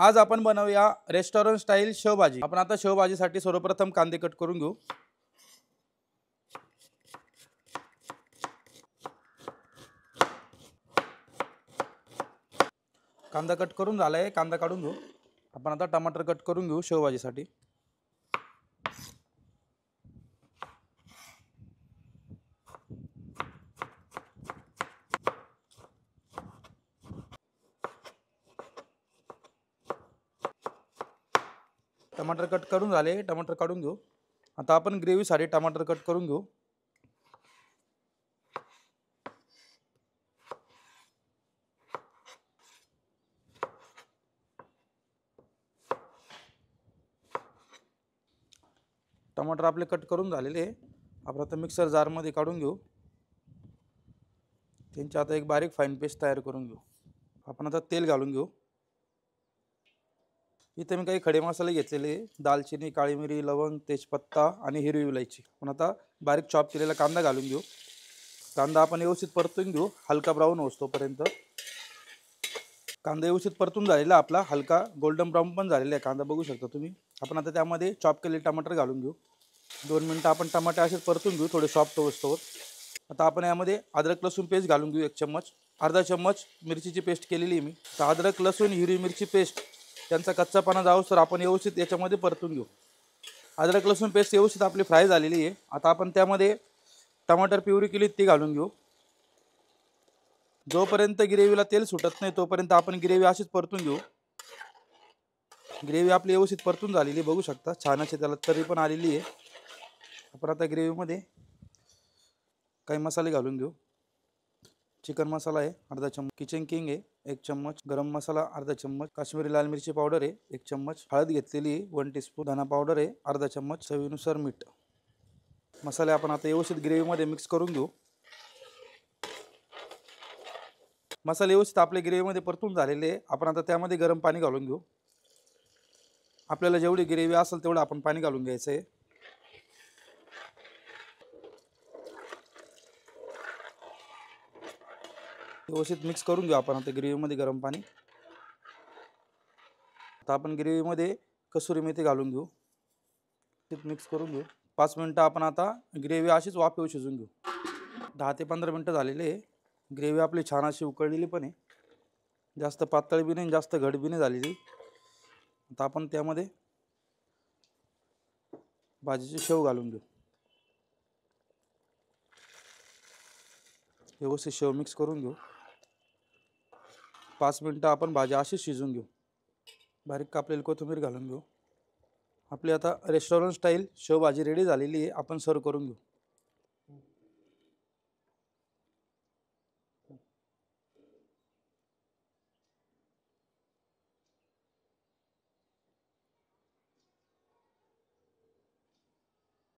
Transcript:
आज आपण बनवूया रेस्टॉरंट स्टाईल शेवभाजी। आपण आता शेवभाजीसाठी सर्वप्रथम कांदे कट करून घेऊ। कांदा कट करून झालाय, कांदा काढून घेऊ। आपण आता टमाटर कट करून घेऊ शेवभाजीसाठी। टमाटर कट करून झाले, टमाटर काढून घेऊ। आता आपण ग्रेव्हीसाठी टमाटर कट करून घेऊ। टमाटर आपले कट करून झालेले आपण आता मिक्सर जार मध्ये काढून घेऊ। त्यांची आता एक बारीक फाईन पेस्ट तयार करून घेऊ। आपण आता तेल घालून घेऊ। इथे मी काही खडे मसाले घेतलेले, दालचिनी, काळी मिरी, लवंग, तेजपत्ता आणि हिरवी इलायची। आपण आता बारीक चॉप केलेला कांदा घालून घेऊ। कांदा आपण व्यवस्थित परतून घेऊ, हलका ब्राऊन होईपर्यंत। कांदा व्यवस्थित परतून झालेला आपला, हलका गोल्डन ब्राऊन पण झालेला आहे कांदा, बघू शकता तुम्ही। आपण आता त्यामध्ये चॉप केलेले टमाटर घालून घेऊ। 2 मिनिटं आपण टमाटे असेच परतून घेऊ, थोडे सॉफ्ट होईस्तोवर। आता आपण यामध्ये अद्रक लसूण पेस्ट घालून घेऊ 1 चम्मच। अर्धा चम्मच मिरचीची पेस्ट केलेली आहे मी। तर अद्रक लसूण हिरवी मिरची पेस्ट त्यांचा कच्चापणा जाऊस तर आपण व्यवस्थित याच्यामध्ये परतून घेऊ। अद्रक लसूण पेस्ट व्यवस्थित आपली फ्राय झालेली आहे। आता आपण त्यामध्ये टमाटर प्युरी केली ती घालून घेऊ। जोपर्यंत ग्रेव्हीला तेल सुटत नाही तोपर्यंत आपण ग्रेव्ही अशीच परतून घेऊ। ग्रेव्ही आपली व्यवस्थित परतून झालेली बघू शकता, छान अशी त्याला तरी पण आलेली आहे। आपण आता ग्रेव्हीमध्ये काही मसाले घालून घेऊ। चिकन मसाला आहे अर्धा चम्मच, किचन किंग आहे 1 चम्मच, गरम मसाला अर्धा चम्मच, काश्मीरी लाल मिरची पावडर आहे 1 चम्मच, हळद घेतलेली आहे 1 टीस्पून, धना पावडर आहे अर्धा चम्मच, चवीनुसार मीठ। मसाले आपण आता व्यवस्थित ग्रेव्हीमध्ये मिक्स करून घेऊ। मसाले व्यवस्थित आपले ग्रेव्हीमध्ये परतून झालेले, आपण आता त्यामध्ये गरम पाणी घालून घेऊ। आपल्याला जेवढी ग्रेव्ही असेल तेवढं आपण पाणी घालून घ्यायचं आहे। व्यवस्थित मिक्स करून घेऊ आपण आता ग्रेव्हीमध्ये गरम पाणी। आता आपण ग्रेव्हीमध्ये कसुरी मेथी घालून घेऊ, मिक्स करून घेऊ। 5 मिनिटं आपण आता ग्रेव्ही अशीच वाफेवर शिजवून घेऊ। 10 ते 15 मिनिटं झालेले, ग्रेव्ही आपली छान अशी उकळलेली पण आहे, जास्त पातळ बी नाही जास्त घट बी नाही झालेली। आता आपण त्यामध्ये भाजीची शेव घालून घेऊ। व्यवस्थित शेव मिक्स करून घेऊ। 5 मिनिटं आपण भाजी अशीच शिजवून घेऊ। बारीक कापलेली कोथिंबीर घालून घेऊ। आपली आता रेस्टॉरंट स्टाईल शेवभाजी रेडी झालेली आहे, आपण सर्व करून घेऊ।